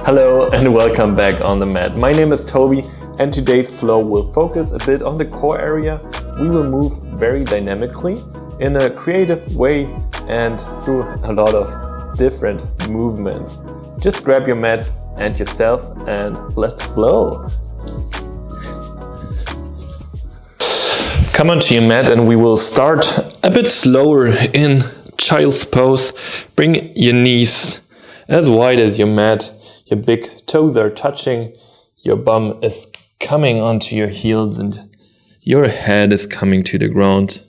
Hello and welcome back on the mat. My name is Tobi and today's flow will focus a bit on the core area. We will move very dynamically in a creative way and through a lot of different movements. Just grab your mat and yourself and let's flow. Come onto your mat and we will start a bit slower in child's pose. Bring your knees as wide as your mat. Your big toes are touching. Your bum is coming onto your heels and your head is coming to the ground.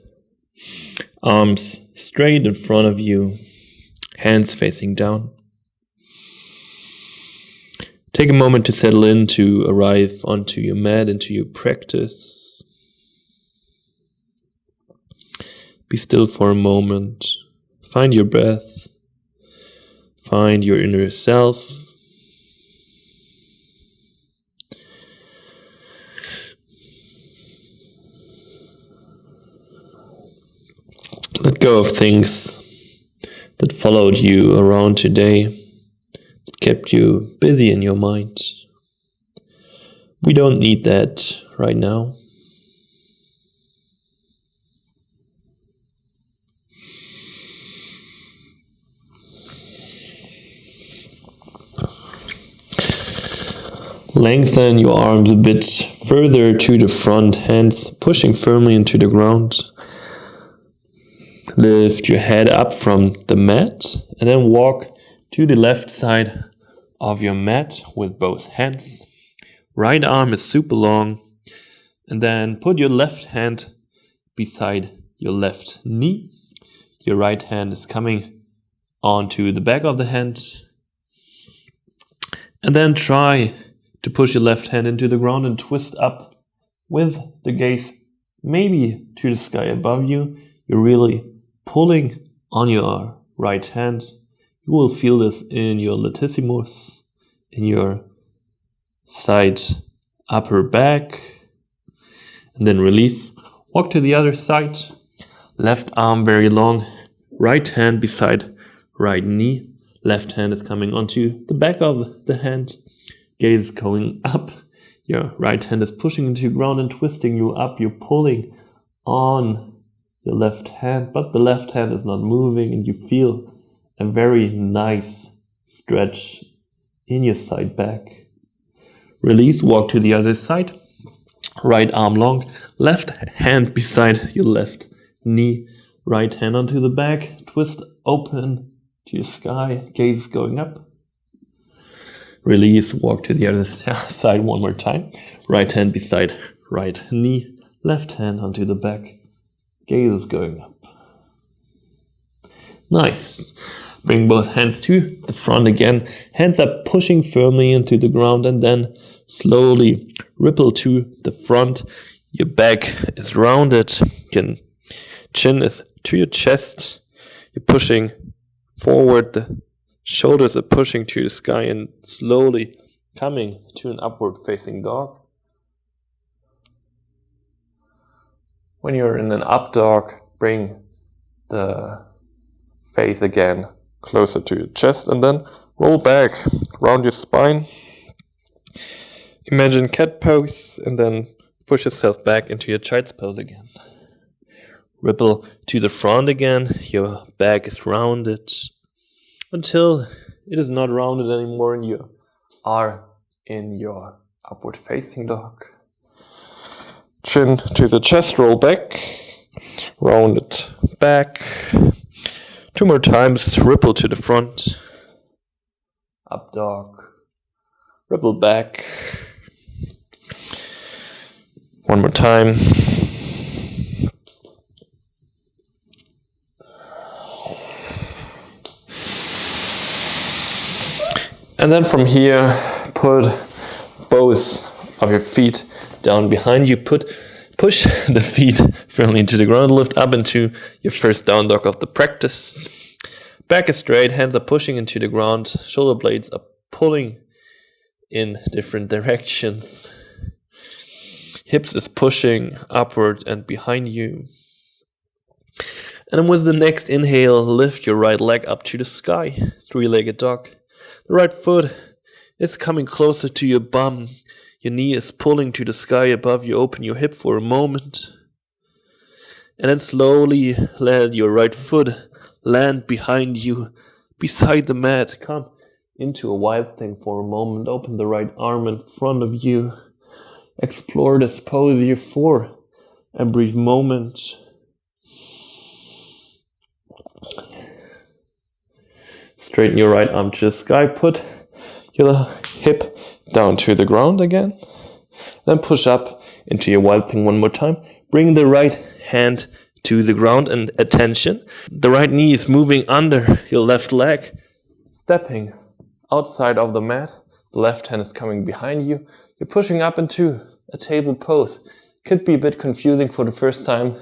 Arms straight in front of you. Hands facing down. Take a moment to settle in, to arrive onto your mat, into your practice. Be still for a moment. Find your breath. Find your inner self. Let go of things that followed you around today, that kept you busy in your mind. We don't need that right now. Lengthen your arms a bit further to the front, hands pushing firmly into the ground. Lift your head up from the mat and then walk to the left side of your mat with both hands. Right arm is super long and then put your left hand beside your left knee. Your right hand is coming onto the back of the hand. And then try to push your left hand into the ground and twist up with the gaze maybe to the sky above you. You're really pulling on your right hand. You will feel this in your latissimus, in your side upper back. And then release. Walk to the other side. Left arm very long. Right hand beside right knee. Left hand is coming onto the back of the hand. Gaze going up. Your right hand is pushing into the ground and twisting you up. You're pulling on your left hand, but the left hand is not moving and you feel a very nice stretch in your side back. Release, walk to the other side. Right arm long, left hand beside your left knee. Right hand onto the back, twist open to your sky, gaze going up. Release, walk to the other side one more time. Right hand beside right knee, left hand onto the back. Gaze is going up. Nice. Bring both hands to the front again. Hands are pushing firmly into the ground and then slowly ripple to the front. Your back is rounded. Your chin is to your chest. You're pushing forward. The shoulders are pushing to the sky and slowly coming to an upward facing dog. When you're in an up dog, bring the face again closer to your chest and then roll back, round your spine. Imagine cat pose and then push yourself back into your child's pose again. Ripple to the front again, your back is rounded until it is not rounded anymore and you are in your upward facing dog. Chin to the chest, roll back, round it back. 2 more times, ripple to the front. Up dog, ripple back. 1 more time. And then from here, put both of your feet down behind you. Push the feet firmly into the ground. Lift up into your first down dog of the practice. Back is straight. Hands are pushing into the ground. Shoulder blades are pulling in different directions. Hips is pushing upward and behind you. And then with the next inhale, lift your right leg up to the sky. Three-legged dog. The right foot is coming closer to your bum. Your knee is pulling to the sky above you. Open your hip for a moment. And then slowly let your right foot land behind you, beside the mat. Come into a wild thing for a moment. Open the right arm in front of you. Explore this pose here for a brief moment. Straighten your right arm to the sky. Put your hip down to the ground again. Then push up into your wild thing one more time. Bring the right hand to the ground and attention. The right knee is moving under your left leg. Stepping outside of the mat. The left hand is coming behind you. You're pushing up into a table pose. Could be a bit confusing for the first time.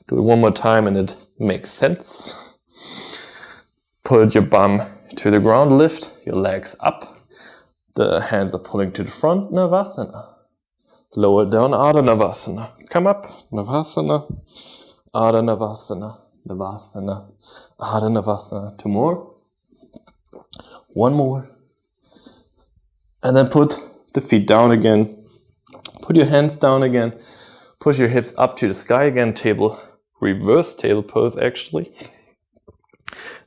Do it one more time and it makes sense. Put your bum to the ground. Lift your legs up. The hands are pulling to the front. Navasana. Lower down. Adho Navasana. Come up. Navasana. Adho Navasana. Navasana. Adho Navasana. Two more. One more. And then put the feet down again. Put your hands down again. Push your hips up to the sky again. Reverse table pose actually.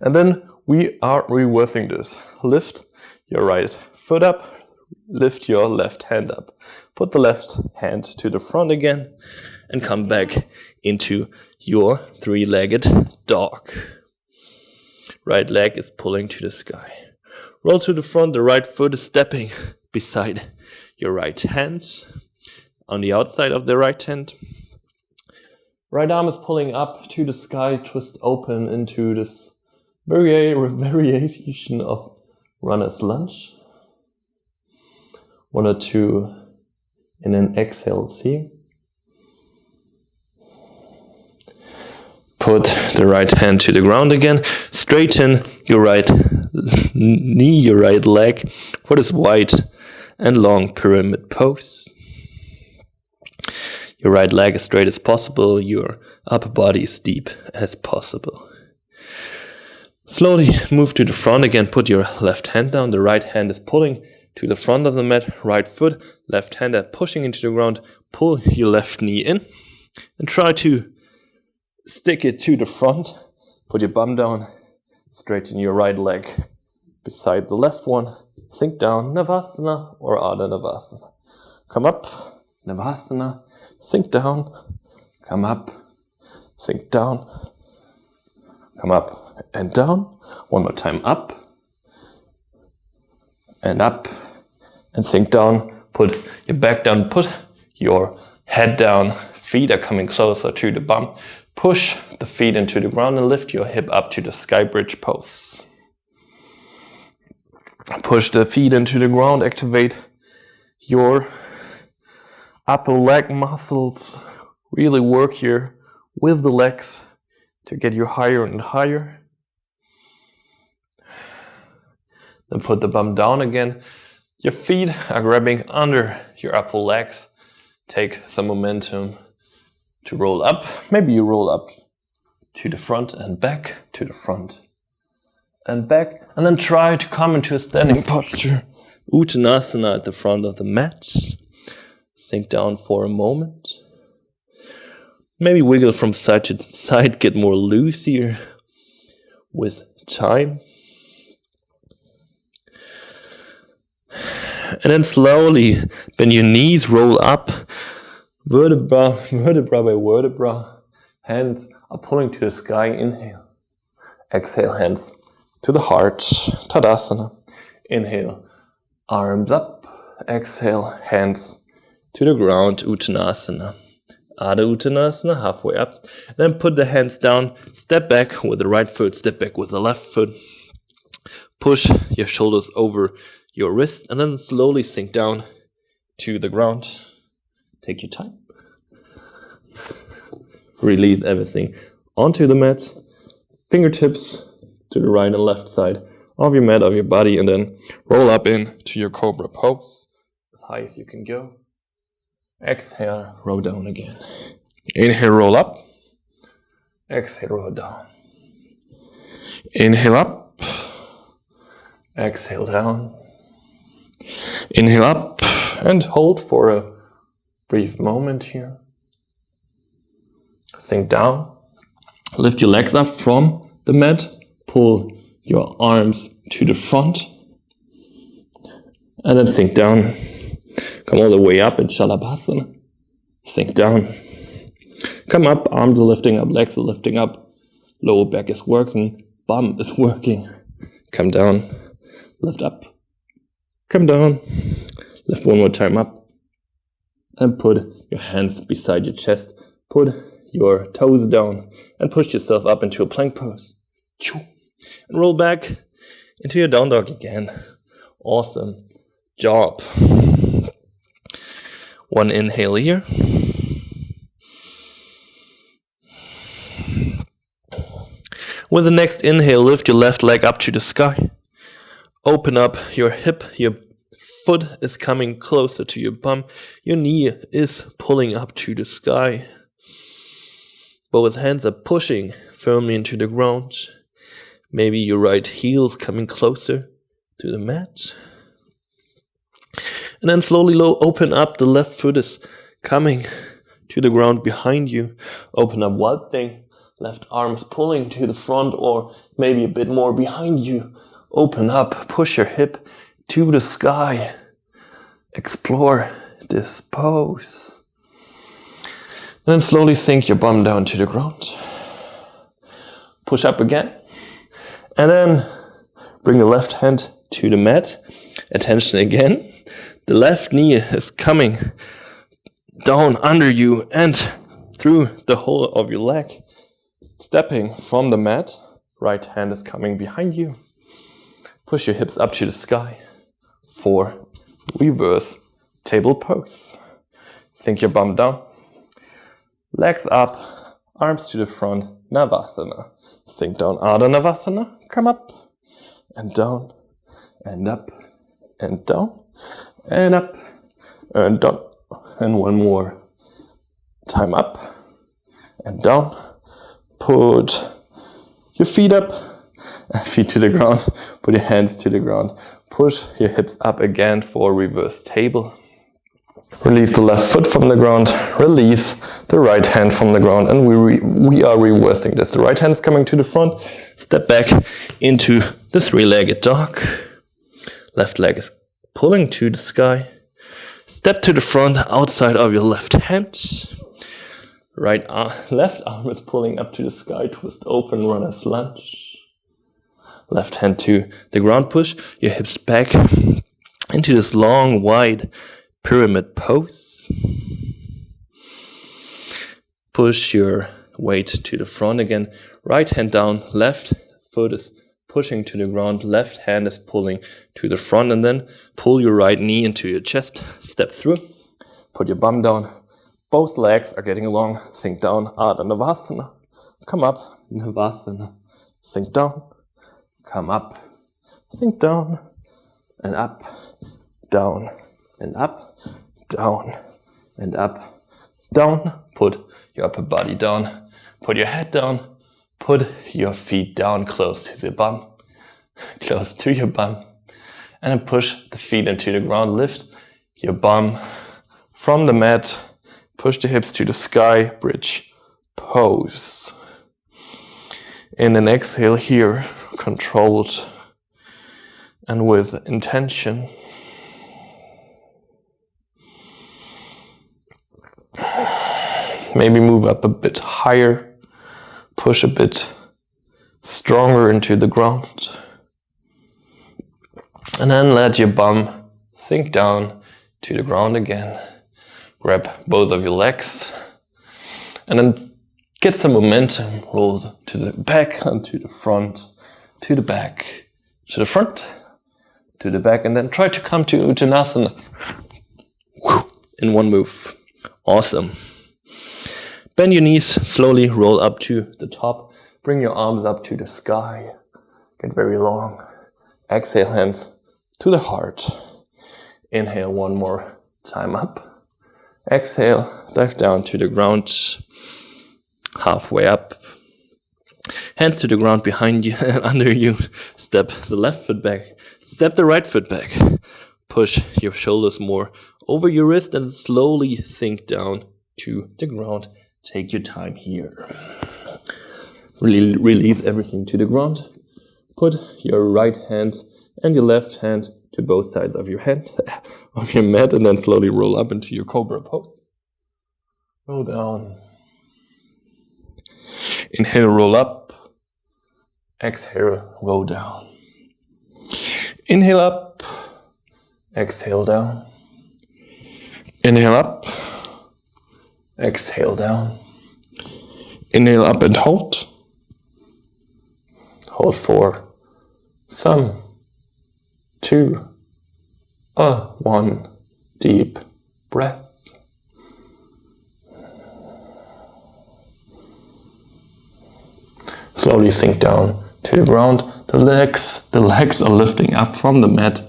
And then we are reversing this. Lift your right foot up. Lift your left hand up. Put the left hand to the front again. And come back into your three-legged dog. Right leg is pulling to the sky. Roll to the front. The right foot is stepping beside your right hand. On the outside of the right hand. Right arm is pulling up to the sky. Twist open into this variation of runner's lunge. 1 or 2 in an exhale here. Put the right hand to the ground again. Straighten your right knee, your right leg for this wide and long pyramid pose. Your right leg as straight as possible. Your upper body as deep as possible. Slowly move to the front again. Put your left hand down. The right hand is pulling to the front of the mat. Right foot, left hand pushing into the ground. Pull your left knee in and try to stick it to the front. Put your bum down. Straighten your right leg beside the left one. Sink down. Navasana or Adho Navasana. Come up. Navasana. Sink down. Come up. Sink down. Come up and down. One more time. Up. And up. And sink down. Put your back down. Put your head down. Feet are coming closer to the bum. Push the feet into the ground and lift your hip up to the sky bridge pose. Push the feet into the ground. Activate your upper leg muscles. Really work here with the legs to get you higher and higher. Then put the bum down again. Your feet are grabbing under your upper legs. Take some momentum to roll up. Maybe you roll up to the front and back, to the front and back. And then try to come into a standing posture. Uttanasana at the front of the mat. Sink down for a moment. Maybe wiggle from side to side. Get more loose here with time. And then slowly bend your knees, roll up. Vertebra by vertebra. Hands are pulling to the sky. Inhale. Exhale, hands to the heart. Tadasana. Inhale. Arms up. Exhale, hands to the ground. Uttanasana. Adho Uttanasana, halfway up. And then put the hands down. Step back with the right foot. Step back with the left foot. Push your shoulders over your wrist. And then slowly sink down to the ground. Take your time. Release everything onto the mat. Fingertips to the right and left side of your mat, of your body, and then roll up into your cobra pose as high as you can go. Exhale, roll down again. Inhale, roll up. Exhale, roll down. Inhale up. Exhale down. Inhale up and hold for a brief moment here. Sink down. Lift your legs up from the mat. Pull your arms to the front. And then sink down. Come all the way up in Shalabhasana. Sink down. Come up, arms are lifting up, legs are lifting up. Lower back is working, bum is working. Come down, lift up. Come down, lift one more time up. And put your hands beside your chest. Put your toes down and push yourself up into a plank pose. And roll back into your down dog again. Awesome job. One inhale here. With the next inhale, lift your left leg up to the sky. Open up your hip. Your foot is coming closer to your bum. Your knee is pulling up to the sky. Both hands are pushing firmly into the ground. Maybe your right heel's coming closer to the mat. And then slowly open up. The left foot is coming to the ground behind you. Open up Wild Thing. Left arm is pulling to the front or maybe a bit more behind you. Open up. Push your hip to the sky. Explore this pose. And then slowly sink your bum down to the ground. Push up again. And then bring the left hand to the mat. Attention again. The left knee is coming down under you and through the whole of your leg. Stepping from the mat. Right hand is coming behind you. Push your hips up to the sky for reverse table pose. Sink your bum down. Legs up. Arms to the front. Navasana. Sink down. Ardha Navasana. Come up and down and up and down and up and down. And one more time up and down. Put your feet up, feet to the ground. Put your hands to the ground. Push your hips up again for reverse table. Release the left foot from the ground. Release the right hand from the ground. And we are reversing this. The right hand is coming to the front. Step back into the three-legged dog. Left leg is pulling to the sky. Step to the front outside of your left hand. Left arm is pulling up to the sky. Twist open, runner's lunge. Left hand to the ground. Push your hips back into this long, wide pyramid pose. Push your weight to the front again. Right hand down. Left foot is pushing to the ground. Left hand is pulling to the front. And then pull your right knee into your chest. Step through. Put your bum down. Both legs are getting along. Sink down. Ardha Navasana. Come up. Navasana. Sink down. Come up. Sink down. And up. Down. And up. Down. And up. Down. Put your upper body down. Put your head down. Put your feet down close to the bum. Close to your bum. And then push the feet into the ground. Lift your bum from the mat. Push the hips to the sky, bridge pose. In an exhale here, controlled and with intention. Maybe move up a bit higher, push a bit stronger into the ground. And then let your bum sink down to the ground again. Grab both of your legs and then get some momentum. Roll to the back and to the front, to the back, to the front, to the back, and then try to come to Uttanasana in one move. Awesome. Bend your knees, slowly roll up to the top. Bring your arms up to the sky. Get very long. Exhale, hands to the heart. Inhale one more time up. Exhale, dive down to the ground, halfway up. Hands to the ground behind you and under you. Step the left foot back. Step the right foot back. push your shoulders more over your wrist and slowly sink down to the ground. Take your time here. Really release everything to the ground. Put your right hand and your left hand to both sides of your mat, and then slowly roll up into your cobra pose. Roll down. Inhale, roll up. Exhale, roll down. Inhale up. Exhale down. Inhale up. Exhale down. Inhale up and hold. Hold for some 2, 1 deep breath. Slowly sink down to the ground. The legs are lifting up from the mat.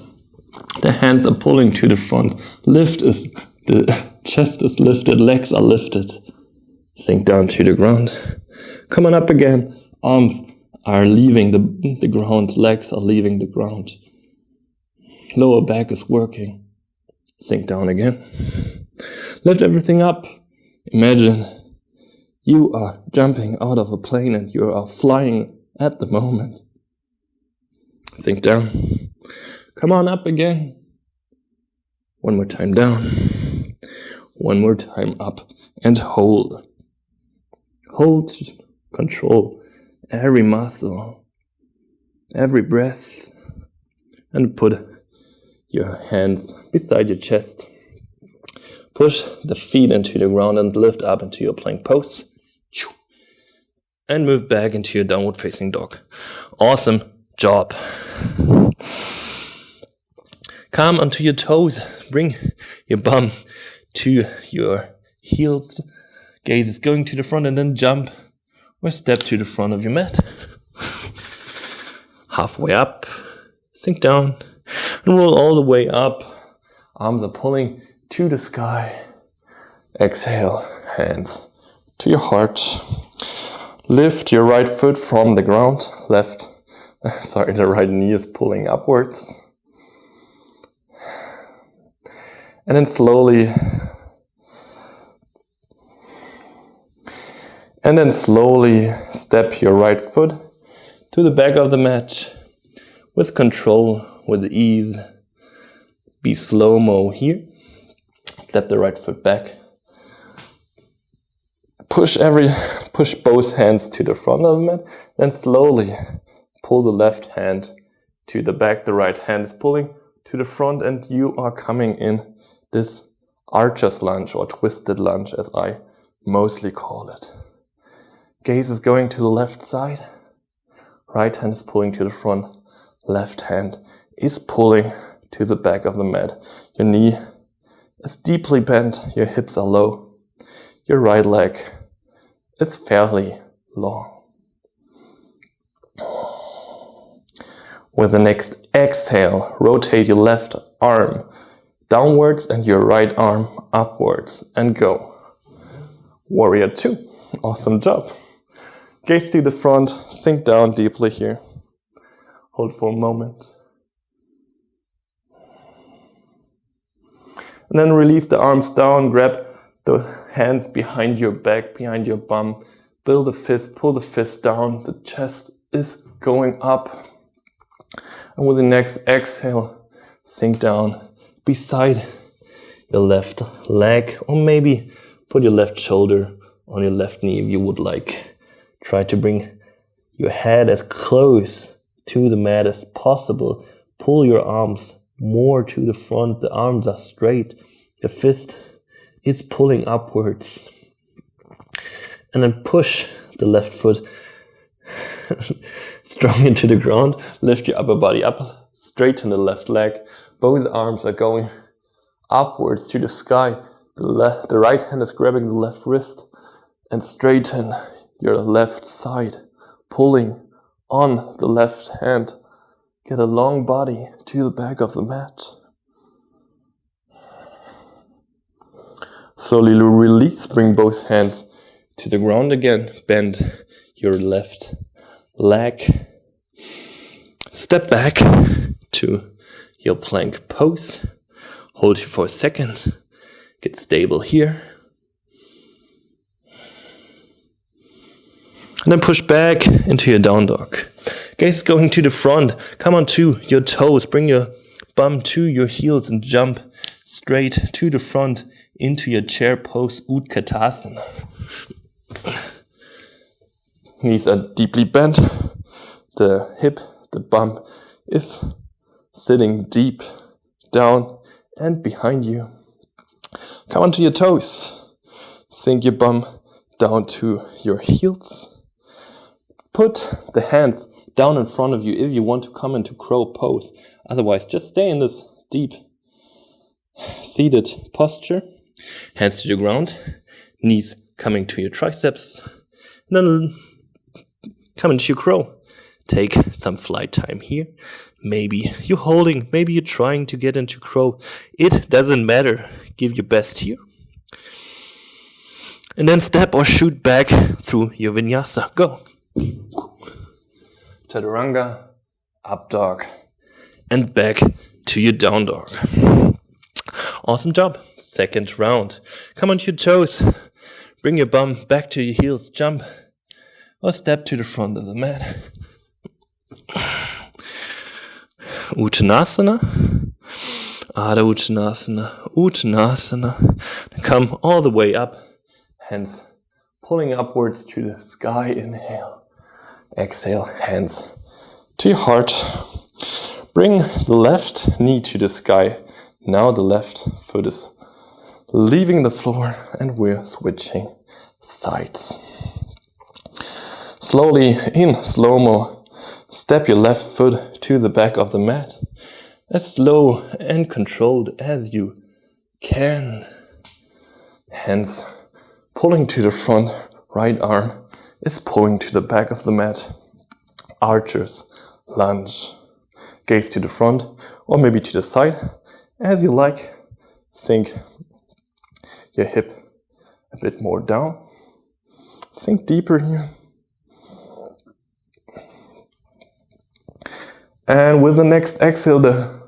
The hands are pulling to the front. The chest is lifted, legs are lifted. Sink down to the ground. Come on up again. Arms are leaving the ground, legs are leaving the ground. Lower back is working. Sink down again. Lift everything up. Imagine you are jumping out of a plane and you are flying at the moment. Sink down. Come on up again. One more time down. One more time up and hold. Hold, control every muscle, every breath, and put your hands beside your chest. Push the feet into the ground and lift up into your plank pose. And move back into your downward facing dog. Awesome job. Come onto your toes. Bring your bum to your heels. Gaze is going to the front, and then jump or step to the front of your mat. Halfway up, sink down, and roll all the way up. Arms are pulling to the sky. Exhale, hands to your heart. Lift your right foot from the ground. The right knee is pulling upwards. And then slowly step your right foot to the back of the mat with control, with ease. Be slow-mo here. Step the right foot back. Push both hands to the front of the mat. Then slowly pull the left hand to the back. The right hand is pulling to the front, and you are coming in this archer's lunge or twisted lunge, as I mostly call it. Gaze is going to the left side. Right hand is pulling to the front. Left hand is pulling to the back of the mat. Your knee is deeply bent. Your hips are low. Your right leg is fairly long. With the next exhale, rotate your left arm downwards and your right arm upwards and go. Warrior 2. Awesome job. Gaze to the front, sink down deeply here. Hold for a moment. And then release the arms down, grab the hands behind your back, behind your bum. Build a fist, pull the fist down. The chest is going up. And with the next exhale, sink down beside your left leg, or maybe put your left shoulder on your left knee if you would like. Try to bring your head as close to the mat as possible. Pull your arms more to the front. The arms are straight. The fist is pulling upwards. And then push the left foot strong into the ground. Lift your upper body up. Straighten the left leg. Both arms are going upwards to the sky. The right hand is grabbing the left wrist. And straighten your left side. Pulling on the left hand. Get a long body to the back of the mat. Slowly release. Bring both hands to the ground again. Bend your left leg. Step back to your plank pose. Hold here for a second. Get stable here. And then push back into your down dog. Gaze going to the front. Come onto your toes. Bring your bum to your heels and jump straight to the front into your chair pose, Utkatasana. Knees are deeply bent. The hip, the bum is sitting deep down and behind you. Come onto your toes. Sink your bum down to your heels. Put the hands down in front of you if you want to come into crow pose. Otherwise, just stay in this deep seated posture. Hands to the ground. Knees coming to your triceps. And then come into your crow. Take some flight time here. Maybe you're holding, maybe you're trying to get into crow. It doesn't matter. Give your best here. And then step or shoot back through your vinyasa. Go. Chaturanga, up dog, and back to your down dog. Awesome job. Second round. Come onto your toes. Bring your bum back to your heels. Jump or step to the front of the mat. Uttanasana, Adho Uttanasana, Uttanasana. Come all the way up, hands pulling upwards to the sky. Inhale. Exhale, hands to your heart. Bring the left knee to the sky. Now the left foot is leaving the floor and we're switching sides. Slowly, in slow-mo, step your left foot to the back of the mat. As slow and controlled as you can. Hands pulling to the front, right arm is pulling to the back of the mat. Archers, lunge. Gaze to the front or maybe to the side. As you like, sink your hip a bit more down. Sink deeper here. And with the next exhale, the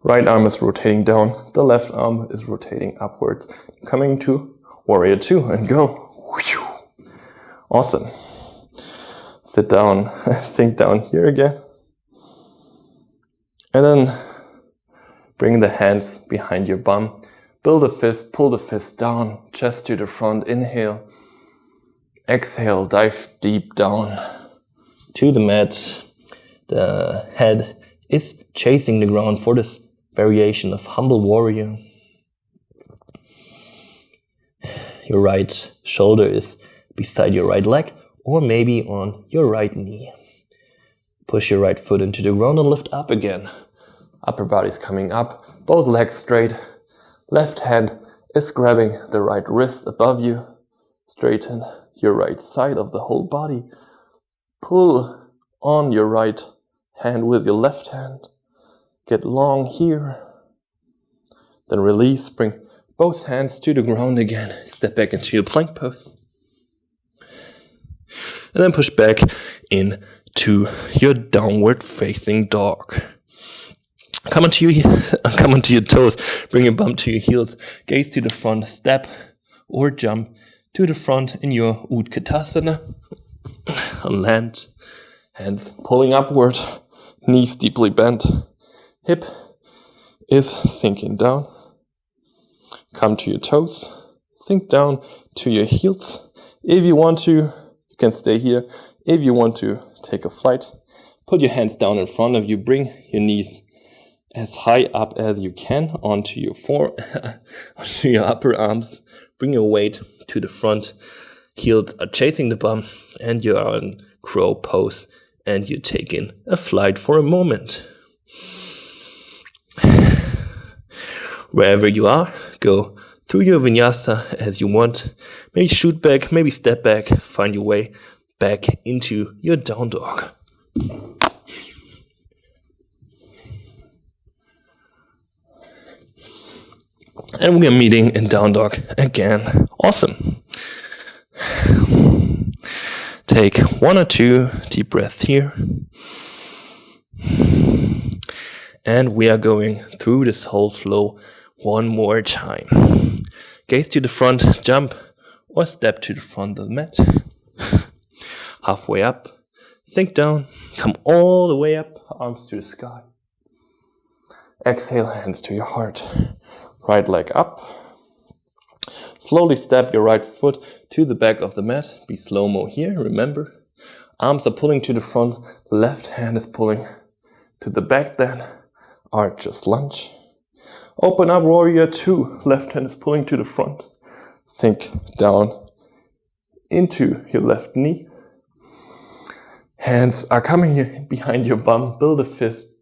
right arm is rotating down. The left arm is rotating upwards. Coming to Warrior 2 and go. Awesome. Sit down, sink down here again. And then bring the hands behind your bum. Build a fist, pull the fist down, chest to the front. Inhale. Exhale, dive deep down to the mat. The head is chasing the ground for this variation of humble warrior. Your right shoulder is beside your right leg or maybe on your right knee. Push your right foot into the ground and lift up again. Upper body's coming up, both legs straight. Left hand is grabbing the right wrist above you. Straighten your right side of the whole body. Pull on your right hand with your left hand. Get long here. Then release, bring both hands to the ground again. Step back into your plank pose. And then push back into your downward facing dog. Come onto your toes. Bring your bum to your heels. Gaze to the front. Step or jump to the front in your Utkatasana. Land. Hands pulling upward. Knees deeply bent. Hip is sinking down. Come to your toes. Sink down to your heels. If you want to, you can stay here. If you want to take a flight, put your hands down in front of you. Bring your knees as high up as you can onto your upper arms. Bring your weight to the front. Heels are chasing the bum and you are in crow pose and you take in a flight for a moment. Wherever you are, go through your vinyasa as you want. Maybe shoot back, maybe step back, find your way back into your down dog. And we are meeting in down dog again. Awesome. Take 1 or 2 deep breaths here. And we are going through this whole flow One more time. Gaze to the front, jump or step to the front of the mat. Halfway up, sink down, come all the way up, arms to the sky. Exhale, hands to your heart. Right leg up. Slowly step your right foot to the back of the mat. Be slow-mo here, remember. Arms are pulling to the front, left hand is pulling to the back then. Arches lunge. Open up warrior 2, left hand is pulling to the front. Sink down into your left knee. Hands are coming here behind your bum, build a fist,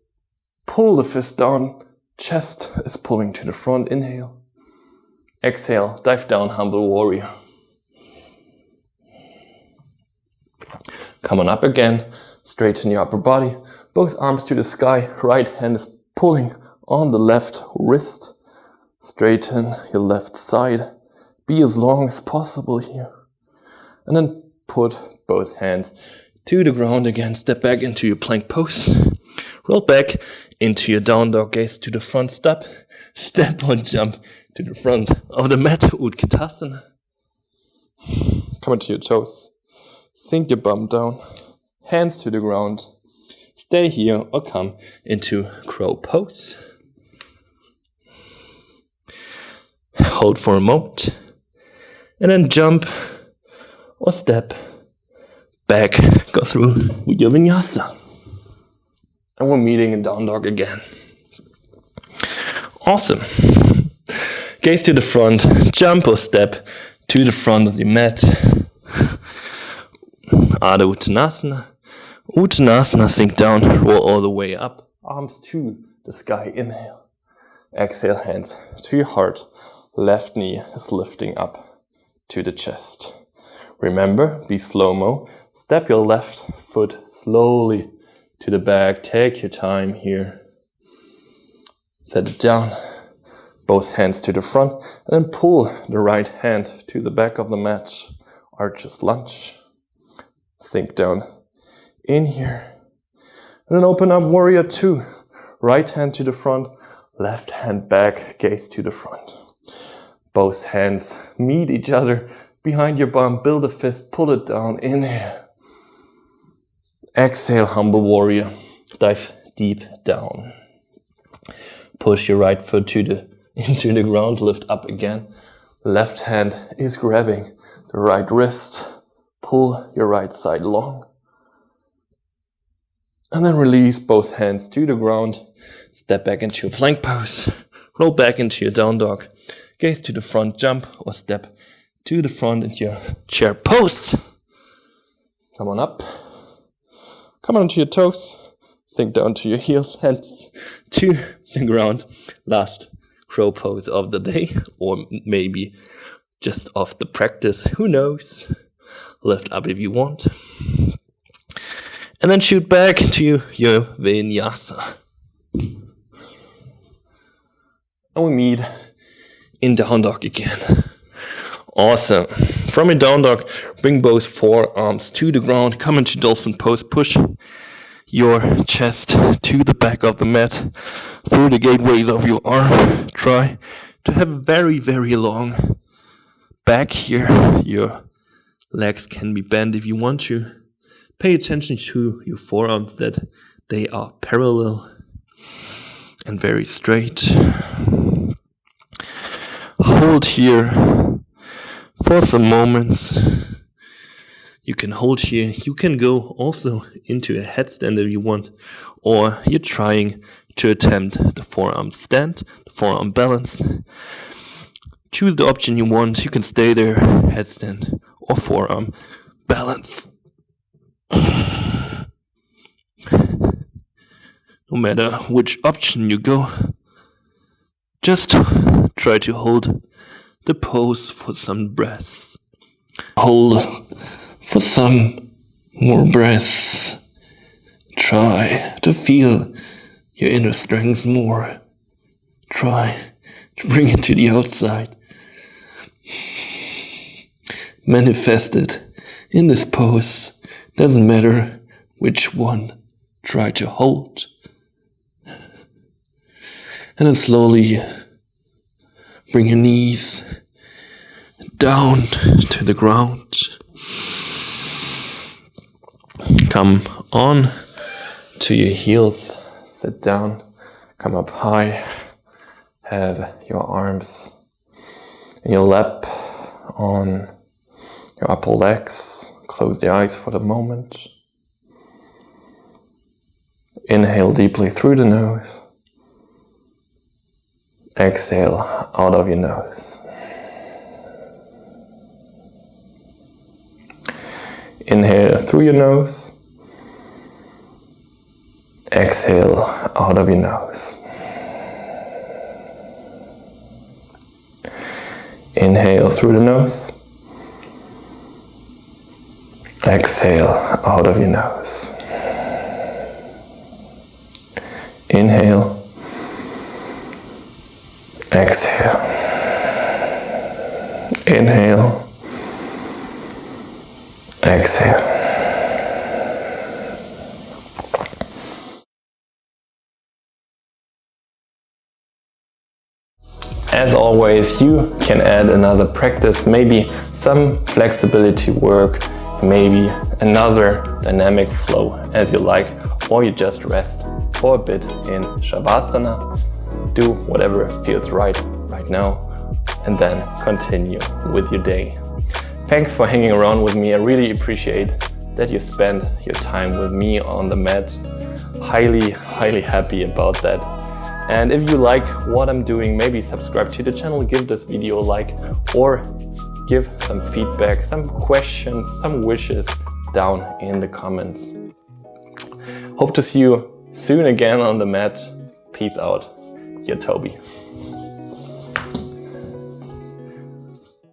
pull the fist down, chest is pulling to the front, inhale. Exhale, dive down, humble warrior. Come on up again, straighten your upper body, both arms to the sky, right hand is pulling on the left wrist. Straighten your left side, be as long as possible here. And then put both hands to the ground again, step back into your plank pose. Roll back into your down dog, gaze to the front, step or jump to the front of the mat, Utkatasana. Come onto your toes, sink your bum down, hands to the ground. Stay here or come into crow pose. Hold for a moment, and then jump or step back, go through with your vinyasa. And we're meeting in down dog again. Awesome. Gaze to the front, jump or step to the front of the mat. Adha Uttanasana. Uttanasana, sink down, roll all the way up. Arms to the sky, inhale. Exhale, hands to your heart. Left knee is lifting up to the chest. Remember, be slow-mo. Step your left foot slowly to the back. Take your time here. Set it down. Both hands to the front. And then pull the right hand to the back of the mat. Arches lunge. Sink down in here. And then open up warrior 2. Right hand to the front. Left hand back. Gaze to the front. Both hands meet each other behind your bum. Build a fist. Pull it down. Inhale. Exhale, humble warrior. Dive deep down. Push your right foot into the ground. Lift up again. Left hand is grabbing the right wrist. Pull your right side long. And then release both hands to the ground. Step back into a plank pose. Roll back into your down dog. Gaze to the front, jump or step to the front into your chair pose. Come on up. Come on to your toes. Sink down to your heels, hands to the ground. Last crow pose of the day, or maybe just of the practice, who knows. Lift up if you want. And then shoot back to your Vinyasa. And we meet in down dog again. Awesome. From a down dog, bring both forearms to the ground. Come into dolphin pose. Push your chest to the back of the mat through the gateways of your arm. Try to have a very, very long back here. Your legs can be bent if you want to. Pay attention to your forearms, that they are parallel and very straight. Hold here for some moments. You can hold here. You can go also into a headstand if you want, or you're trying to attempt the forearm stand, the forearm balance. Choose the option you want. You can stay there, headstand or forearm balance. No matter which option you go, just try to hold the pose for some breaths. Hold for some more breaths. Try to feel your inner strength more. Try to bring it to the outside. Manifest it in this pose. Doesn't matter which one. Try to hold. And then slowly Bring your knees down to the ground. Come on to your heels. Sit down. Come up high. Have your arms in your lap on your upper legs. Close the eyes for the moment. Inhale deeply through the nose. Exhale out of your nose. Inhale through your nose. Exhale out of your nose. Inhale through the nose. Exhale out of your nose. Inhale. Exhale. Inhale. Exhale. As always, you can add another practice, maybe some flexibility work, maybe another dynamic flow as you like, or you just rest for a bit in Shavasana. Do whatever feels right now, and then continue with your day. Thanks for hanging around with me. I really appreciate that you spend your time with me on the mat. Highly happy about that. And if you like what I'm doing, maybe subscribe to the channel, give this video a like, or give some feedback, some questions, some wishes down in the comments. Hope to see you soon again on the mat. Peace out. Your Tobi.